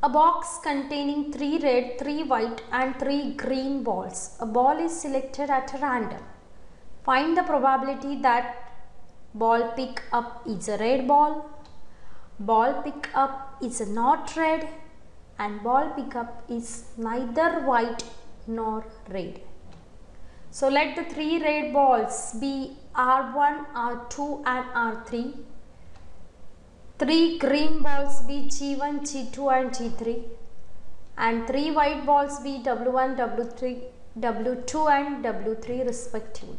A box containing 3 red, 3 white and 3 green balls. A ball is selected at random. Find the probability that ball pick up is a red ball, ball pick up is not red and ball pick up is neither white nor red. So let the 3 red balls be R1, R2 and R3. 3 green balls be G1, G2 and G3 and 3 white balls be W1, W3, W2 and W3 respectively.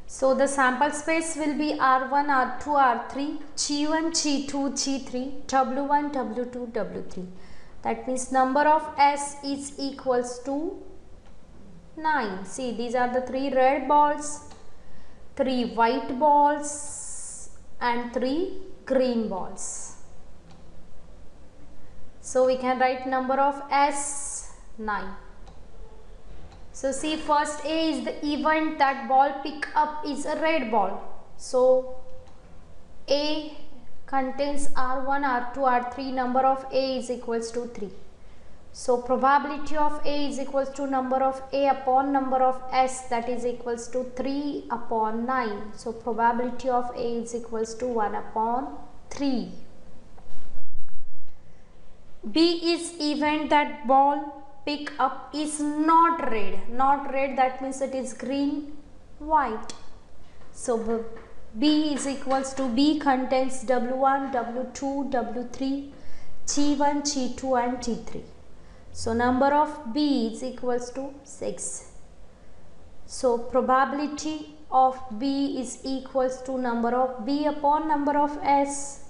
So the sample space will be R1, R2, R3, G1, G2, G3, W1, W2, W3. That means number of S is equals to 9. See, these are the 3 red balls, 3 white balls and 3 green balls. So we can write number of S 9. So see, first A is the event that ball pick up is a red ball. So A contains R1, R2, R3, number of A is equals to 3. So probability of A is equals to number of A upon number of S, that is equals to 3 upon 9. So probability of A is equals to 1 upon 3. B is event that ball pick up is not red. Not red, that means it is green, white. So B is equals to, B contains W1, W2, W3, G1, G2 and G3. So number of B is equals to 6. So probability of B is equals to number of B upon number of S.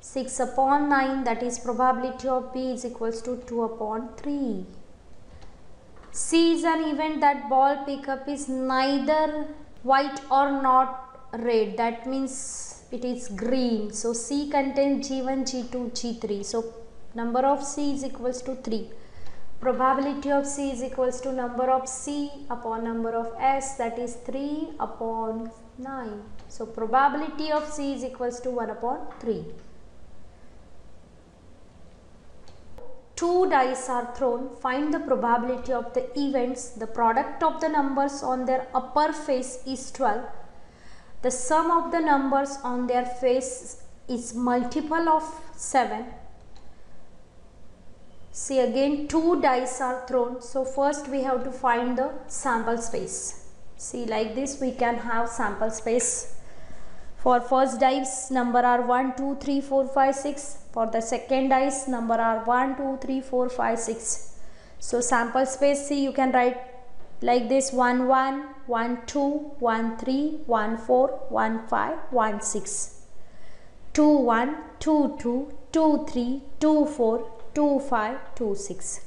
6 upon 9, that is probability of B is equals to 2 upon 3. C is an event that ball pickup is neither white or not red, that means it is green. So C contains G1, G2, G3. So number of C is equals to 3. Probability of C is equals to number of C upon number of S, that is 3 upon 9. So probability of C is equals to 1 upon 3. 2 dice are thrown. Find the probability of the events. The product of the numbers on their upper face is 12. The sum of the numbers on their face is multiple of 7. See, again 2 dice are thrown. So first we have to find the sample space. See, like this we can have sample space. For first dice, number are 1, 2, 3, 4, 5, 6. For the second dice, number are 1, 2, 3, 4, 5, 6. So sample space, see, you can write like this: 1, 1, 1, 2, 1, 3, 1, 4, 1, 5, 1, 6. 2, 1, 2, 2, 2, 3, 2, 4, 2, 5, 2, 6.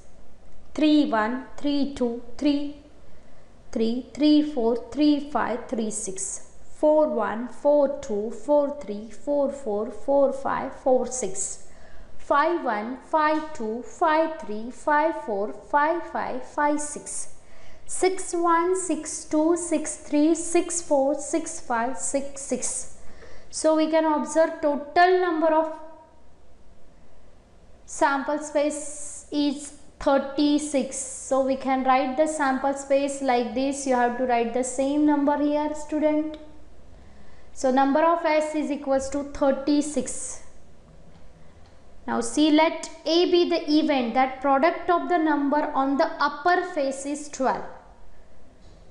3, 1, 3, 2, 3, 3, 3, 4, 3, 5, 3, 6. 4, 1, 4, 2, 4, 3, 4, 4, 4, 5, 4, 6. 5, 1, 5, 2, 5, 3, 5, 4, 5, 5, 5, 6. 6, 1, 6, 2, 6, 3, 6, 4, 6, 5, 6, 6. So we can observe total number of sample space is 36. So we can write the sample space like this. You have to write the same number here, student. So number of S is equals to 36. Now see, let A be the event that product of the number on the upper face is 12.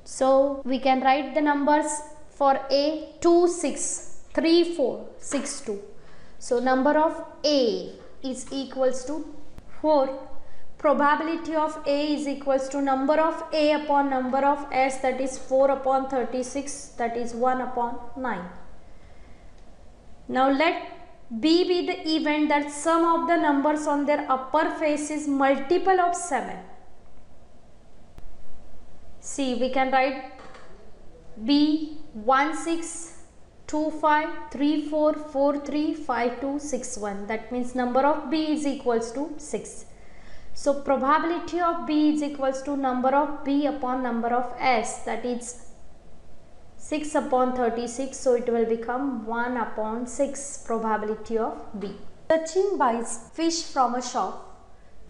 So we can write the numbers for A: 2, 6, 3, 4, 6, 2. So number of A is equals to 4. Probability of A is equals to number of A upon number of S, that is 4 upon 36, that is 1 upon 9. Now let B be the event that sum of the numbers on their upper face is multiple of 7. See, we can write B: 1, 6, 2, 5, 3, 4, 4, 3, 5, 2, 6, 1. That means number of B is equals to 6. So probability of B is equals to number of B upon number of S, that is 6 upon 36. So it will become 1 upon 6 probability of B. Sachin buys fish from a shop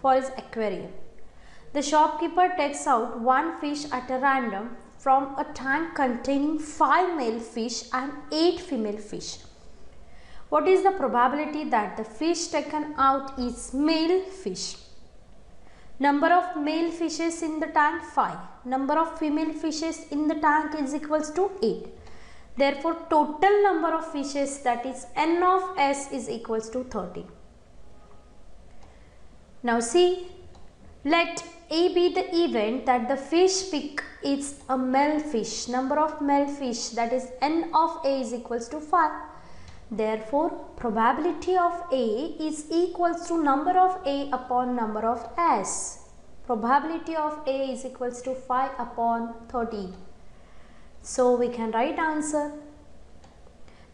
for his aquarium. The shopkeeper takes out one fish at a random from a tank containing 5 male fish and 8 female fish. What is the probability that the fish taken out is male fish? Number of male fishes in the tank 5. Number of female fishes in the tank is equals to 8. Therefore, total number of fishes, that is n of s, is equals to 30. Now see, let A be the event that the fish pick is a male fish. Number of male fish, that is n of A, is equals to 5. Therefore, probability of A is equals to number of A upon number of S. Probability of A is equals to 5 upon 30. So, we can write answer.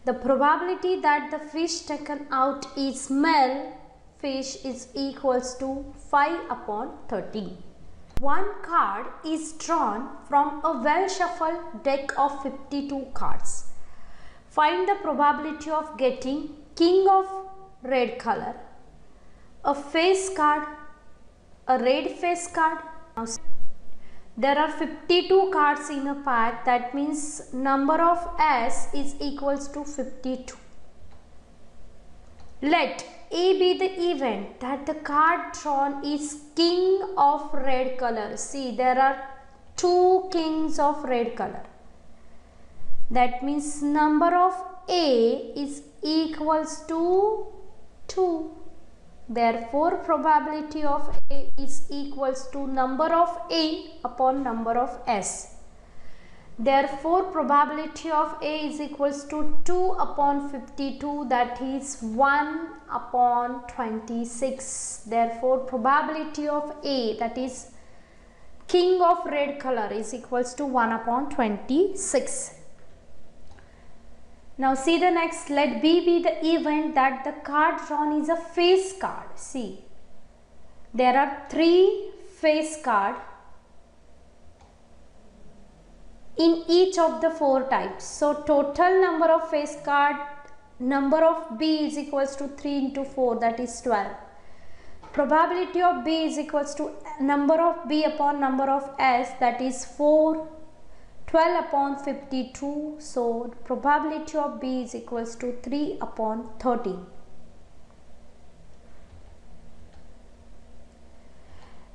The probability that the fish taken out is male fish is equals to 5 upon 30. One card is drawn from a well-shuffled deck of 52 cards. Find the probability of getting king of red color, a face card, a red face card. There are 52 cards in a pack, that means number of S is equals to 52. Let A be the event that the card drawn is king of red color. See, there are 2 kings of red color. That means number of A is equals to 2. Therefore, probability of A is equals to number of A upon number of S. Therefore, probability of A is equals to 2 upon 52, that is 1 upon 26. Therefore, probability of A, that is king of red color, is equals to 1 upon 26. Now see the next, let B be the event that the card drawn is a face card. See, there are 3 face cards in each of the 4 types. So total number of face card, number of B is equals to 3 into 4, that is 12. Probability of B is equals to number of B upon number of S, that is 4. 12 upon 52, so probability of B is equals to 3 upon 30.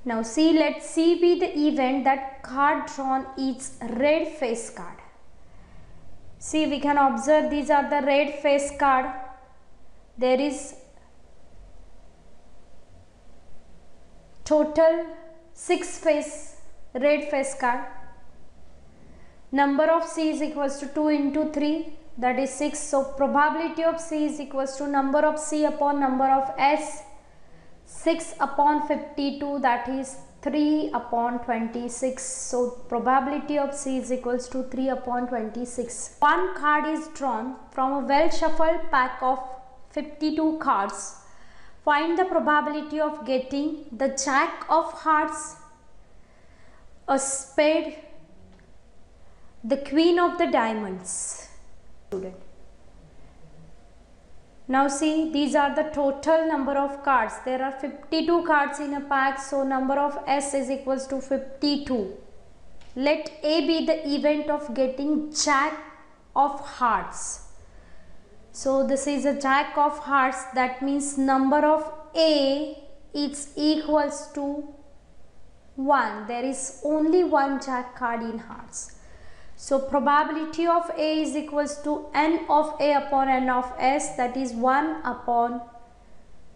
Now see, let C be the event that card drawn is red face card. See, we can observe these are the red face card. There is total 6 red face card. Number of C is equals to 2 into 3, that is 6. So, probability of C is equals to number of C upon number of S, 6 upon 52, that is 3 upon 26. So, probability of C is equals to 3 upon 26. One card is drawn from a well-shuffled pack of 52 cards. Find the probability of getting the Jack of Hearts, a spade, the Queen of the Diamonds. Now see, these are the total number of cards. There are 52 cards in a pack, so number of S is equals to 52. Let A be the event of getting Jack of Hearts. So this is a Jack of Hearts, that means number of A is equals to 1. There is only one Jack card in Hearts. So probability of A is equals to n of A upon n of S, that is 1 upon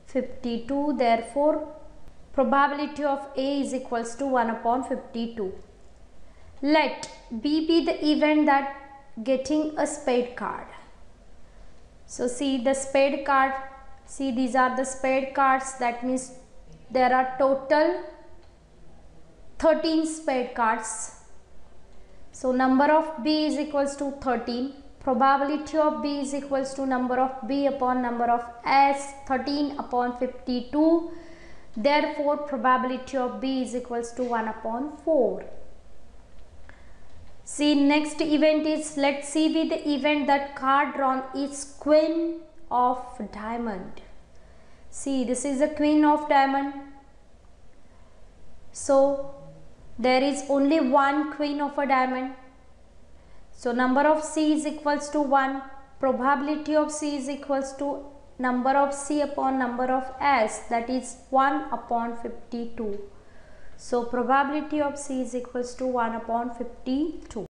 52. Therefore, probability of A is equals to 1 upon 52. Let B be the event that getting a spade card. So see the spade card. See, these are the spade cards, that means there are total 13 spade cards. So number of B is equals to 13. Probability of B is equals to number of B upon number of S, 13 upon 52. Therefore, probability of B is equals to 1 upon 4. See, next event is, let C be the event that card drawn is Queen of Diamond. See, this is the queen of diamond. So there is only one queen of a diamond. So number of C is equals to 1. Probability of C is equals to number of C upon number of S, that is 1 upon 52. So probability of C is equals to 1 upon 52.